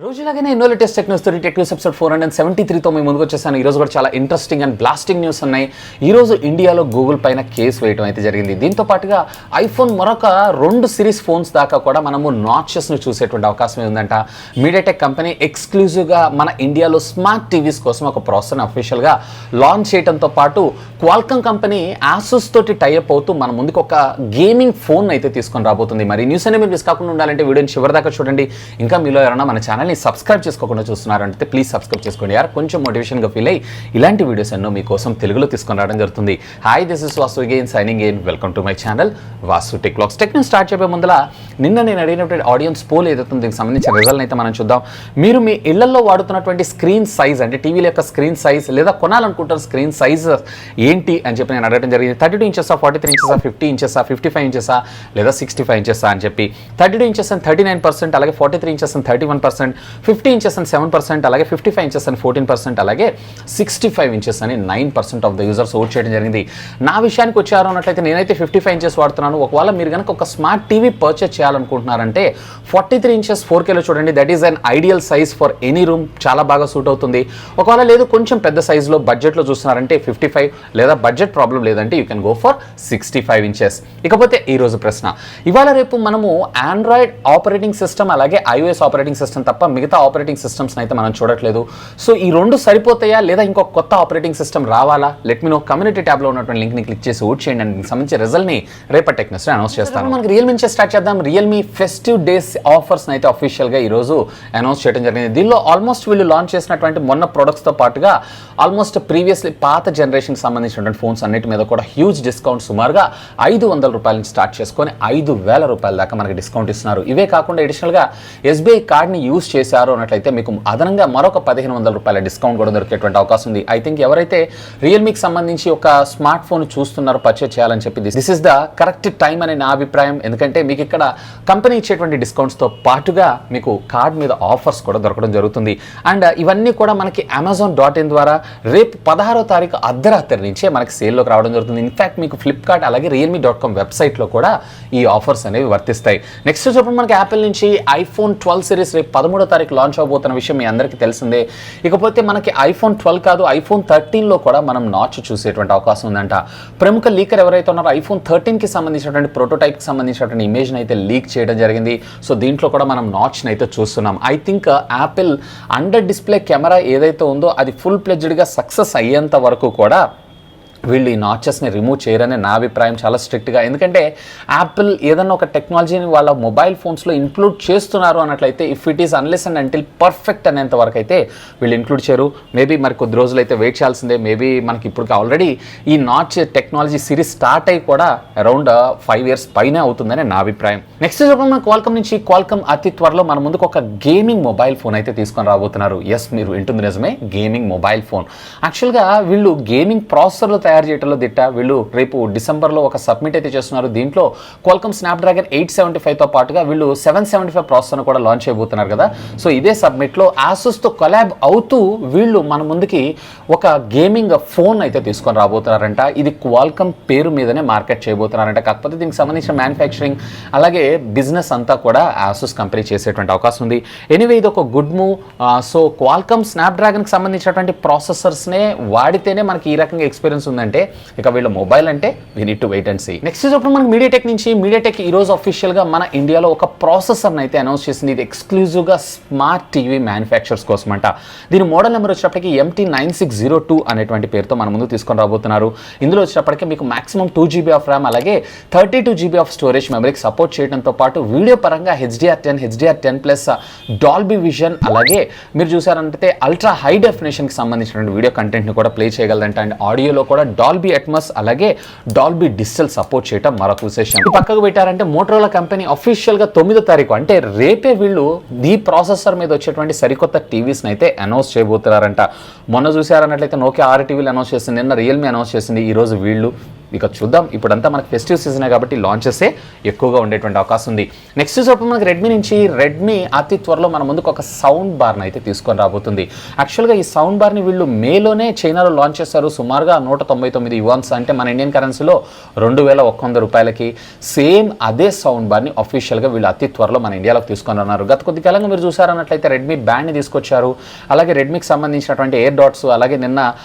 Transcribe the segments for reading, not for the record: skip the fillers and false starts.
రోజులాగానే ఎన్నో latest Technos Technos episode 473తో మేము ముందుకు వచ్చేసాను. ఈరోజు కూడా చాలా ఇంట్రెస్టింగ్ అండ్ బ్లాస్టింగ్ న్యూస్ ఉన్నాయి. ఈరోజు ఇండియాలో గూగుల్ పైన కేసు వేయడం అయితే జరిగింది. దీంతో పాటుగా ఐఫోన్ మరొక 2 సిరీస్ ఫోన్స్ దాకా కూడా మనము నాచెస్ను చూసేటువంటి అవకాశం ఉందంట. మీడియాటెక్ కంపెనీ ఎక్స్క్లూజివ్గా మన ఇండియాలో స్మార్ట్ టీవీస్ కోసం ఒక ప్రాసెస్ని అఫీషియల్గా లాంచ్ చేయడంతో పాటు క్వాల్కమ్ కంపెనీ ఆసూస్ తోటి టైఅప్ అవుతూ మన ముందుకు ఒక గేమింగ్ ఫోన్ అయితే తీసుకొని రాబోతుంది. మరి న్యూస్ అనేది మీరు మిస్ కాకుండా ఉండాలంటే వీడియోని చివరి దాకా చూడండి. ఇంకా మీలో ఎవరైనా మన ఛానల్ సబ్స్క్రైబ్ చేసుకోకుండా చూస్తున్నారంటే ప్లీజ్ సబ్స్క్రైబ్ చేసుకోండి యార్. కొంచెం మోటివేషన్గా ఫీల్ అయ్యి ఇలాంటి వీడియోస్ ఎన్నో మీకోసం తెలుగులో తీసుకొని రావడం జరుగుతుంది. Hi, this is Vasu again signing in. Welcome to my channel VaasuTechVlogs. టెక్నీస్ స్టార్ట్ చేయబోయే ముందర నిన్న నేను అడిగినటువంటి ఆడియన్స్ పోల్ ఏదైతే దీనికి సంబంధించిన రిజల్ట్ అయితే మనం చూద్దాం. మీరు మీ ఇళ్లలో వాడుతున్నటువంటి స్క్రీన్ సైజ్ అంటే టీవీల యొక్క స్క్రీన్ సైజ్ లేదా కొనాలనుకుంటున్న స్క్రీన్ సైజ్ ఏంటి అని చెప్పి నేను అడగడం జరిగింది. 32 ఇంచెస్ 43 ఇంచెస్ 50 ఇంచెస్ 55 ఇంచెస్ లేదా 65 ఇంచెస్ అని చెప్పి 32 ఇంచెస్ అని 39%, అలాగే 43 ఇంచెస్ అని 31%, 50 ఇంచెస్ అని 7%, అలాగే 55 ఇంచెస్ అని 14%, అలాగే 65 ఇంచెస్ అని 9% ఆఫ్ ద యూజర్స్ ఓట్ చేయడం జరిగింది. నా విషయానికి వచ్చారు అన్నట్లయితే నేనైతే 55 ఇంచెస్ వాడుతున్నాను. ఒకవేళ మీరు కనుక ఒక స్మార్ట్ టీవీ పర్చేస్ చేయాలనుకుంటున్నారంటే 43 ఇంచెస్ 4Kలో చూడండి. That is an ideal size for any room. చాలా బాగా సూట్ అవుతుంది. ఒకవేళ లేదు కొంచెం పెద్ద సైజులో బడ్జెట్లో చూస్తున్నారంటే 55, లేదా బడ్జెట్ ప్రాబ్లం లేదంటే you can go for 65 inches. ఇకపోతే ఈరోజు ప్రశ్న, ఇవాళ రేపు మనము ఆండ్రాయిడ్ ఆపరేటింగ్ సిస్టమ్ అలాగే iOS ఆపరేటింగ్ సిస్టమ్ తప్ప మిగతా ఆపరేటింగ్ సిస్టమ్స్ అయితే మనం చూడట్లేదు. సో ఈ 2 సరిపోతాయా లేదా ఇంకొక కొత్త ఆపరేటింగ్ సిస్టమ్ రావాలా? Let me know. కమ్యూనిటీ ట్యాబ్లో ఉన్నటువంటి లింక్ని క్లిక్ చేసి ఓట్ చేయండి. దీనికి సంబంధించిన రిజల్ట్ని రేపటి టెక్నెస్లో అనౌన్స్ చేస్తాను. మనకి రియల్మీ నుంచి స్టార్ట్ చేద్దాం. రియల్మీ ఫెస్టివ్ డేస్ ఆఫర్స్ని అయితే అఫీషియల్గా ఈరోజు అనౌన్స్ చేయడం జరిగింది. దీనిలో ఆల్మోస్ట్ వీళ్ళు లాంచ్ చేసినటువంటి మొన్న ప్రొడక్ట్స్తో పాటుగా ఆల్మోస్ట్ ప్రీవియస్లీ పాత జనరేషన్కి సంబంధించినటువంటి ఫోన్స్ అన్నిటి మీద కూడా హ్యూజ్ డిస్కౌంట్, సుమారుగా 500 రూపాయల నుంచి స్టార్ట్ చేసుకొని 5,000 రూపాయల దాకా మనకి డిస్కౌంట్ ఇస్తున్నారు. ఇవే కాకుండా అడిషనల్గా ఎస్బీఐ కార్డ్ని యూజ్ చేశారు అన్నట్లయితే మీకు అదనంగా మరొక 1,500 రూపాయల డిస్కౌంట్ కూడా దొరికేటువంటి అవకాశం ఉంది. ఐ థింక్ ఎవరైతే రియల్మీకి సంబంధించి ఒక స్మార్ట్ ఫోన్ చూస్తున్నారో పర్చేజ్ చేయాలని చెప్పి this is the correct time అని నా అభిప్రాయం. ఎందుకంటే మీకు ఇక్కడ కంపెనీ ఇచ్చేటువంటి డిస్కౌంట్స్తో పాటుగా మీకు కార్డ్ మీద ఆఫర్స్ కూడా దొరకడం జరుగుతుంది. అండ్ ఇవన్నీ కూడా మనకి Amazon.in ద్వారా రేపు 16వ తారీఖు అర్ధరాత్రి నుంచే మనకి సేల్లోకి రావడం జరుగుతుంది. ఇన్ఫ్యాక్ట్ మీకు ఫ్లిప్కార్ట్ అలాగే Realme.com వెబ్సైట్లో కూడా ఈ ఆఫర్స్ అనేవి వర్తిస్తాయి. నెక్స్ట్ వచ్చేప్పుడు మనకి యాపిల్ నుంచి ఐఫోన్ 12 సిరీస్ రేపు 13వ తారీఖు లాంచ్ అవబోతున్న విషయం మీ అందరికీ తెలిసిందే. ఇకపోతే మనకి ఐఫోన్ 12 కాదు, ఐఫోన్ 13లో కూడా మనం నాచ్ చూసేటువంటి అవకాశం ఉందంట. ప్రముఖ లీకర్ ఎవరైతే ఉన్నారో ఐఫోన్ 13కి సంబంధించినటువంటి ప్రోటోటైప్కి సంబంధించినటువంటి ఇమేజ్ని అయితే లీక్ చేయడం జరిగింది. సో దీంట్లో కూడా మనం నాచ్ని అయితే చూస్తున్నాం. I think Apple under display camera ఏదైతే ఉందో అది ఫుల్ ప్లెడ్జ్డ్గా సక్సెస్ అయ్యేంత వరకు కూడా వీళ్ళు ఈ నాచెస్ని రిమూవ్ చేయరని నా అభిప్రాయం చాలా స్ట్రిక్ట్గా. ఎందుకంటే యాపిల్ ఏదన్నా ఒక టెక్నాలజీని వాళ్ళ మొబైల్ ఫోన్స్లో ఇంక్లూడ్ చేస్తున్నారు అన్నట్లయితే if it is unless and until perfect అనేంత వరకు అయితే వీళ్ళు ఇంక్లూడ్ చేయరు. మేబీ మరి కొద్ది రోజులు అయితే వెయిట్ చేయాల్సిందే. మేబీ మనకి ఇప్పుడు ఆల్రెడీ ఈ నాచ్ టెక్నాలజీ సిరీస్ స్టార్ట్ అయ్యి కూడా అరౌండ్ 5 years పైనే అవుతుందని నా అభిప్రాయం. నెక్స్ట్ చెప్పడం మన క్వాల్కమ్ నుంచి. క్వాల్కమ్ అతి త్వరలో మన ముందుకు ఒక గేమింగ్ మొబైల్ ఫోన్ అయితే తీసుకొని రాబోతున్నారు. ఎస్, మీరు వింటుంది నిజమే, గేమింగ్ మొబైల్ ఫోన్. యాక్చువల్గా వీళ్ళు గేమింగ్ ప్రాసెసర్లు తయారు చేయడంలో దిట్ట. వీళ్ళు రేపు డిసెంబర్లో ఒక సబ్మిట్ అయితే చేస్తున్నారు. దీంట్లో క్వాల్కమ్ స్నాప్డ్రాగన్ 875తో పాటుగా వీళ్ళు 775 ప్రాసెసర్ను కూడా లాంచ్ చేయబోతున్నారు కదా. సో ఇదే సబ్మిట్లో ఆసూస్తో కొలాబ్ అవుతూ వీళ్ళు మన ముందుకి ఒక గేమింగ్ ఫోన్ అయితే తీసుకొని రాబోతున్నారంట. ఇది క్వాల్కమ్ పేరు మీదనే మార్కెట్ చేయబోతున్నారంట. కాకపోతే దీనికి సంబంధించిన మ్యానుఫ్యాక్చరింగ్ అలాగే బిజినెస్ అంతా కూడా ఆసూస్ కంపెనీ చేసేటువంటి అవకాశం ఉంది. ఎనీవే ఇది ఒక గుడ్ మూవ్. సో క్వాల్కమ్ స్నాప్డ్రాగన్కి సంబంధించినటువంటి ప్రాసెసర్స్నే వాడితేనే మనకి ఈ రకంగా ఎక్స్పీరియన్స్ ఉందంటే ఇక వీళ్ళ మొబైల్ అంటే we need to wait and see. Next ఇప్పుడు మనకి మీడియాటెక్ నుంచి. మీడియాటెక్ ఈ రోజు అఫీషియల్గా మన ఇండియాలో ఒక ప్రాసెసర్ని అయితే అనౌన్స్ చేసింది. ఇది ఎక్స్క్లూజివ్గా స్మార్ట్ టీవీ మ్యానుఫ్యాక్చర్స్ కోసం అంట. దీని మోడల్ నెంబర్ వచ్చేటప్పటికి MT9602 అనేటువంటి పేరుతో మన ముందు తీసుకొని రాబోతున్నారు. ఇందులో వచ్చేటప్పటికి మీకు మాక్సిమం 2 GB ఆఫ్ ర్యామ్ అలాగే 32 GB ఆఫ్ స్టోరేజ్ మెమరీకి సపోర్ట్ చేయడంతో పాటు వీడియో పరంగా HDR10, HDR10+ డాల్బీ విజన్ అలాగే మీరు చూసారంటే అల్ట్రా హై డెఫినేషన్కి సంబంధించినటువంటి వీడియో కంటెంట్ని కూడా ప్లే చేయగలదంట. అండ్ ఆడియోలో కూడా డాల్బీ అట్మాస్ అలాగే డాల్బీ డిజిటల్ సపోర్ట్ చేయడం మరొక విశేషం. పక్కకు పెట్టారంటే మోటరోలా కంపెనీ అఫీషియల్గా 9వ తారీఖు అంటే రేపే వీళ్ళు ఈ ప్రాసెసర్ మీద వచ్చేటువంటి సరికొత్త టీవీస్ని అయితే అనౌన్స్ చేయబోతున్నారంట. మొన్న చూసారన్నట్లయితే నోకియా 6 టీవీలు అనౌన్స్ చేసింది, నిన్న రియల్మీ అనౌన్స్ చేసింది, ఈరోజు వీళ్ళు ఇక చూద్దాం. ఇప్పుడంతా మనకి ఫెస్టివ్ సీజనే కాబట్టి లాంచెసే ఎక్కువగా ఉండేటువంటి అవకాశం ఉంది. నెక్స్ట్ చూసినప్పుడు మనకి రెడ్మీ నుంచి రెడ్మీ అతి త్వరలో మన ముందుకు ఒక సౌండ్ బార్ని అయితే తీసుకొని రాబోతుంది. యాక్చువల్గా ఈ సౌండ్ బార్ని వీళ్ళు మేలోనే చైనాలో లాంచ్ చేస్తారు. సుమారుగా 199 యువాన్స్ అంటే మన ఇండియన్ కరెన్సీలో 2100 రూపాయలకి సేమ్ అదే సౌండ్ బార్ని అఫీషియల్గా వీళ్ళు అతి త్వరలో మన ఇండియాలోకి తీసుకొని ఉన్నారు. గత కొద్ది కాలంగా మీరు చూసారన్నట్లయితే రెడ్మీ బ్యాండ్ని తీసుకొచ్చారు. అలాగే రెడ్మీకి సంబంధించినటువంటి ఎయిర్ డాట్స్, అలాగే నిన్న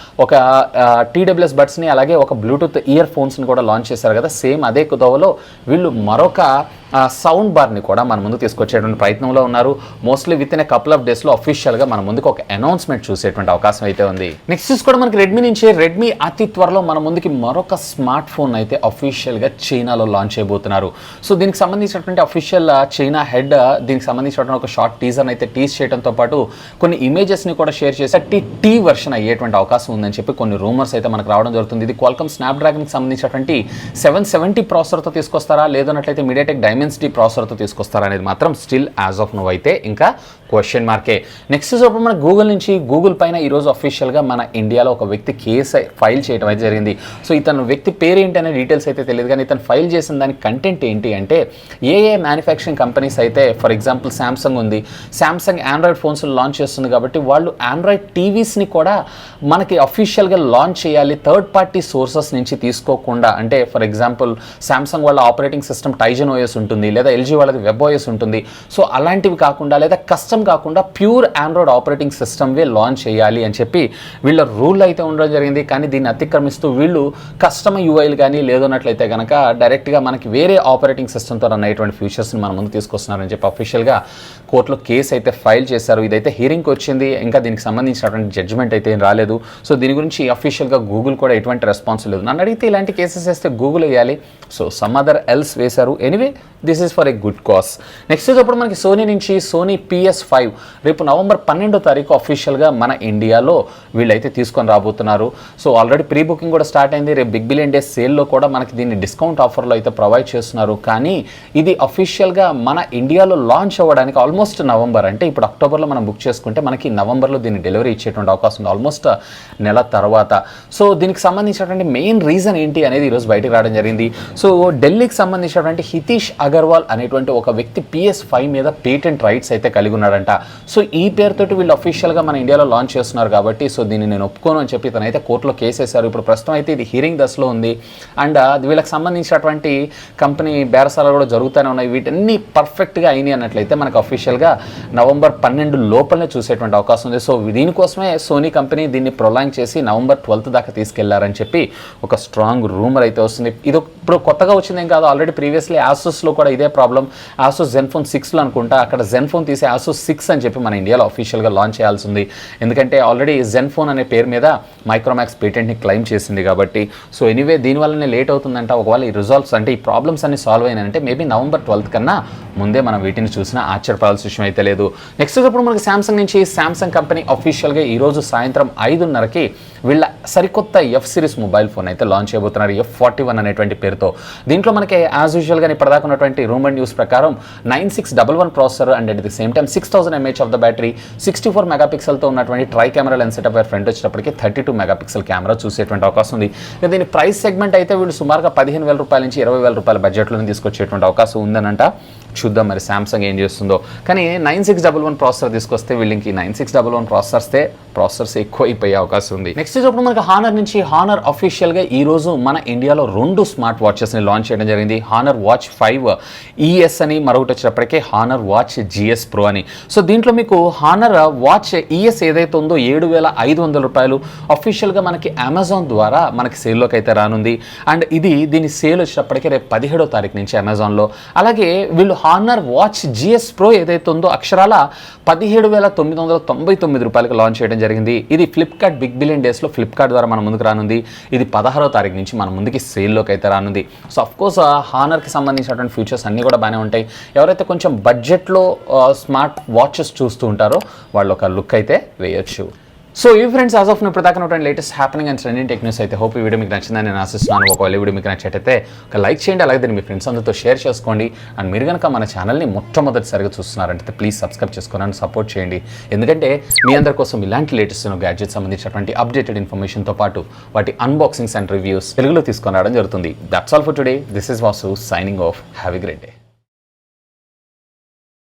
ఒక TWS బడ్స్ని, అలాగే ఒక బ్లూటూత్ ఇయర్ ఫోన్స్ని కూడా లాంచ్ చేశారు కదా. సేమ్ అదే కుదవలో వీళ్ళు మరొక సౌండ్ బార్ని కూడా మన ముందు తీసుకొచ్చేటువంటి ప్రయత్నంలో ఉన్నారు. Mostly with in a couple of డేస్లో అఫీషియల్గా మన ముందుకు ఒక అనౌన్స్మెంట్ చూసేటువంటి అవకాశం అయితే ఉంది. నెక్స్ట్ చూసుకోవడం మనకి రెడ్మీ నుంచి రెడ్మీ అతి త్వరలో మన ముందుకి మరొక స్మార్ట్ ఫోన్ అయితే అఫీషియల్గా చైనాలో లాంచ్ చేయబోతున్నారు. సో దీనికి సంబంధించినటువంటి అఫీషియల్ చైనా హెడ్ దీనికి సంబంధించినటువంటి ఒక షార్ట్ టీజర్ అయితే టీజ్ చేయడంతో పాటు కొన్ని ఇమేజెస్ని కూడా షేర్ చేసి టీ వర్షన్ అయ్యేటువంటి అవకాశం ఉందని చెప్పి కొన్ని రూమర్స్ అయితే మనకు రావడం జరుగుతుంది. ఇది క్వాల్కమ్ స్నాప్డ్రాగన్కి సంబంధించినటువంటి 770 ప్రాసెసర్తో తీసుకొస్తారా, లేదన్నట్లయితే మీడియాటెక్ డైమెన్సిటీ ప్రాసెసర్తో తీసుకొస్తారా అనేది మాత్రం స్టిల్ యాజ్ ఆఫ్ నో అయితే ఇంకా క్వశ్చన్ మార్కే. నెక్స్ట్ చూసినప్పుడు మన గూగుల్ నుంచి గూగుల్ పైన ఈరోజు అఫీషియల్గా మన ఇండియాలో ఒక వ్యక్తి కేసు ఫైల్ చేయడం అయితే జరిగింది. సో ఇతను వ్యక్తి పేరు ఏంటి అనే డీటెయిల్స్ అయితే తెలియదు, కానీ ఇతను ఫైల్ చేసిన దాని కంటెంట్ ఏంటి అంటే ఏ మ్యానుఫ్యాక్చరింగ్ కంపెనీస్ అయితే ఫర్ ఎగ్జాంపుల్ శాంసంగ్ ఉంది, శాంసంగ్ ఆండ్రాయిడ్ ఫోన్స్ లాంచ్ చేస్తుంది కాబట్టి వాళ్ళు ఆండ్రాయిడ్ టీవీస్ని కూడా మనకి అఫీషియల్గా లాంచ్ చేయాలి థర్డ్ పార్టీ సోర్సెస్ నుంచి తీసుకోకుండా. అంటే ఫర్ ఎగ్జాంపుల్ శాంసంగ్ వాళ్ళ ఆపరేటింగ్ సిస్టమ్ టైజన్ ఓఎస్ ఉంటుంది, లేదా ఎల్జీ వాళ్ళది వెబ్ ఓఎస్ ఉంటుంది. సో అలాంటివి కాకుండా, లేదా కస్టమ్ కాకుండా ప్యూర్ ఆండ్రాయిడ్ ఆపరేటింగ్ సిస్టమ్వే లాంచ్ చేయాలి అని చెప్పి వీళ్ళ రూల్ అయితే ఉండడం జరిగింది. కానీ దీన్ని అతిక్రమిస్తూ వీళ్ళు కస్టమ్ యూఐలు కానీ లేదన్నట్లయితే కనుక డైరెక్ట్గా మనకి వేరే ఆపరేటింగ్ సిస్టమ్తో రన్ అయ్యేటువంటి ఫ్యూచర్స్ని మన ముందు తీసుకొస్తున్నారని చెప్పి అఫీషియల్గా కోర్టులో కేసు అయితే ఫైల్ చేశారు. ఇదైతే హియరింగ్కి వచ్చింది, ఇంకా దీనికి సంబంధించినటువంటి జడ్జ్మెంట్ అయితే ఏం రాలేదు. సో దీని గురించి అఫీషియల్గా గూగుల్ కూడా ఎటువంటి రెస్పాన్స్ లేదు. నన్ను అడిగితే ఇలాంటి కేసెస్ వేస్తే గూగుల్ వేయాలి, సో సమ్ అదర్ ఎల్స్ వేశారు. Anyway this is for a good cause. Next ఇప్పుడు మనకి సోనీ నుంచి సోనీ PS5 రేపు నవంబర్ 12వ తారీఖు అఫీషియల్గా మన ఇండియాలో వీళ్ళైతే తీసుకొని రాబోతున్నారు. సో ఆల్రెడీ ప్రీ బుకింగ్ కూడా స్టార్ట్ అయింది. రేపు బిగ్ బిలియన్ డే సేల్లో కూడా మనకి దీన్ని డిస్కౌంట్ ఆఫర్లో అయితే ప్రొవైడ్ చేస్తున్నారు. కానీ ఇది అఫీషియల్గా మన ఇండియాలో లాంచ్ అవ్వడానికి ఆల్మోస్ట్ నవంబర్, అంటే ఇప్పుడు అక్టోబర్లో మనం బుక్ చేసుకుంటే మనకి నవంబర్లో దీన్ని డెలివరీ ఇచ్చేటువంటి అవకాశం ఉంది, ఆల్మోస్ట్ నెల తర్వాత. సో దీనికి సంబంధించినటువంటి మెయిన్ రీజన్ ఏంటి అనేది ఈరోజు బయటకు రావడం జరిగింది. సో ఢిల్లీకి సంబంధించినటువంటి హితీష్ అగర్వాల్ అనేటువంటి ఒక వ్యక్తి PS5 మీద పేటెంట్ రైట్స్ అయితే కలిగి ఉన్నాడంట. సో ఈ పేరుతోటి వీళ్ళు అఫీషియల్గా మన ఇండియాలో లాంచ్ చేస్తున్నారు కాబట్టి సో దీన్ని నేను ఒప్పుకోను అని చెప్పి తనైతే కోర్టులో కేసు వేశారు. ఇప్పుడు ప్రస్తుతం అయితే ఇది హియరింగ్ దశలో ఉంది. అండ్ వీళ్ళకి సంబంధించినటువంటి కంపెనీ బేరసాలు కూడా జరుగుతూనే ఉన్నాయి. వీటన్ని పర్ఫెక్ట్గా అయినాయి అన్నట్లయితే మనకు అఫీషియల్గా నవంబర్ 12 లోపలనే చూసేటువంటి అవకాశం ఉంది. సో దీనికోసమే సోనీ కంపెనీ దీన్ని ప్రొలాంగ్ చేసి నవంబర్ 12 దాకా తీసుకెళ్లారని చెప్పి ఒక స్ట్రాంగ్ రూమర్ అయితే వస్తుంది. ఇది ఇప్పుడు కొత్తగా వచ్చిందేం కాదు, ఆల్రెడీ ప్రీవియస్లీ ఆసూస్లో కూడా ఇదే ప్రాబ్లం. ఆసూస్ జెన్ఫోన్ 6లో అనుకుంటా అక్కడ జెన్ఫోన్ తీసి ఆసూస్ 6 అని చెప్పి మన ఇండియాలో అఫీషియల్గా లాంచ్ చేయాల్సి ఉంది. ఎందుకంటే ఆల్రెడీ జెన్ఫోన్ అనే పేరు మీద మైక్రోమాక్స్ పేటెంట్ని క్లెయిమ్ చేసింది కాబట్టి. సో ఎనీవే దీనివల్లనే లేట్ అవుతుందంట. ఒకవేళ ఈ రిజల్ట్స్ అంటే ఈ ప్రాబ్లమ్స్ అన్ని సాల్వ్ అయినాయంటే మేబీ నవంబర్ 12 కన్నా ముందే మనం వీటిని చూసినా ఆశ్చర్యపడాల్సిన విషయం అయితే లేదు. నెక్స్ట్ ఇప్పుడు మనకి శాంసంగ్ నుంచి శాంసంగ్ కంపెనీ అఫీషియల్గా ఈరోజు సాయంత్రం 5:30కి వీళ్ళ సరికొత్త F సిరీస్ మొబైల్ ఫోన్ అయితే లాంచ్ చేయబోతున్నారు, F41 అనేటువంటి పేరుతో. దీంట్లో మనకి యాజ్ యూజువల్గా ఇప్పటిదాకా ఉన్నటువంటి రూమర్ న్యూస్ ప్రకారం 9611 processor and at the same time 6000 mAh of the battery, 64 మెగాపిక్సెల్తో ఉన్నటువంటి try camera lens setup front వచ్చేటప్పటికి 32 మెగాపిక్సెల్ కెమెరా చూసేటువంటి అవకాశం ఉంది. దీని ప్రైస్ సెగ్మెంట్ అయితే వీళ్ళు సుమారుగా 15,000 రూపాయల నుంచి 20,000 రూపాయల బడ్జెట్లోనే తీసుకొచ్చేటువంటి అవకాశం ఉందనంట. చూద్దాం మరి శాంసంగ్ ఏం చేస్తుందో. కానీ 9611 ప్రాసెసర్ తీసుకొస్తే వీళ్ళకి 9611 ప్రాసెసర్స్ ఎక్కువ అయిపోయే అవకాశం ఉంది. నెక్స్ట్ ఇప్పుడు మనకి హానర్ నుంచి హానర్ అఫీషియల్గా ఈరోజు మన ఇండియాలో 2 స్మార్ట్ వాచెస్ని లాంచ్ చేయడం జరిగింది. హానర్ వాచ్ 5 ES అని, మరొకటి వచ్చేటప్పటికే హానర్ వాచ్ GS Pro అని. సో దీంట్లో మీకు హానర్ వాచ్ ES ఏదైతే ఉందో 7,500 రూపాయలు అఫీషియల్గా మనకి అమెజాన్ ద్వారా మనకి సేల్లోకి అయితే రానుంది. అండ్ దీని సేల్ వచ్చేటప్పటికే రేపు 17వ తారీఖు నుంచి అమెజాన్లో. అలాగే వీళ్ళు హానర్ వాచ్ GS Pro ఏదైతే ఉందో అక్షరాల 17,999 రూపాయలకు లాంచ్ చేయడం జరిగింది. ఇది ఫ్లిప్కార్ట్ బిగ్ బిలియన్ డేస్లో ఫ్లిప్కార్ట్ ద్వారా మన ముందుకు రానుంది. ఇది 16వ తారీఖు నుంచి మన ముందుకి సేల్లోకి అయితే రానుంది. సో అఫ్కోర్స్ హానర్కి సంబంధించినటువంటి ఫీచర్స్ అన్నీ కూడా బాగానే ఉంటాయి. ఎవరైతే కొంచెం బడ్జెట్లో స్మార్ట్ వాచెస్ చూస్తూ ఉంటారో వాళ్ళు ఒక లుక్ అయితే వేయొచ్చు. సో ఈ ఫ్రెండ్స్ యాజ్ ఆఫ్ ఇప్పుడు దాకా ఉన్నటువంటి latest happening and trending tech news అయితే హోప్ ఈ వీడియో మీకు నచ్చిందని నేను ఆశిస్తున్నాను. ఒకవేళ వీడియో మీకు నచ్చినట్టయితే ఒక లైక్ చేయండి, అలాగే దీన్ని మీ ఫ్రెండ్స్ అందరితో షేర్ చేసుకోండి. అండ్ మీరు కనుక మన ఛానల్ని మొట్టమొదటిసారిగా చూస్తున్నారంటే ప్లీజ్ సబ్స్క్రైబ్ చేసుకొని అండ్ సపోర్ట్ చేయండి. ఎందుకంటే మీ అందరి కోసం ఇలాంటి లేటెస్ట్ గ్యాడ్జెట్ సంబంధించినటువంటి అప్డేటెడ్ ఇన్ఫర్మేషన్తో పాటు వాటి అన్బాక్సింగ్స్ అండ్ రివ్యూస్ తెలుగులో తీసుకొని రావడం జరుగుతుంది. That's all for today. This is Vasu signing off. Have a great day.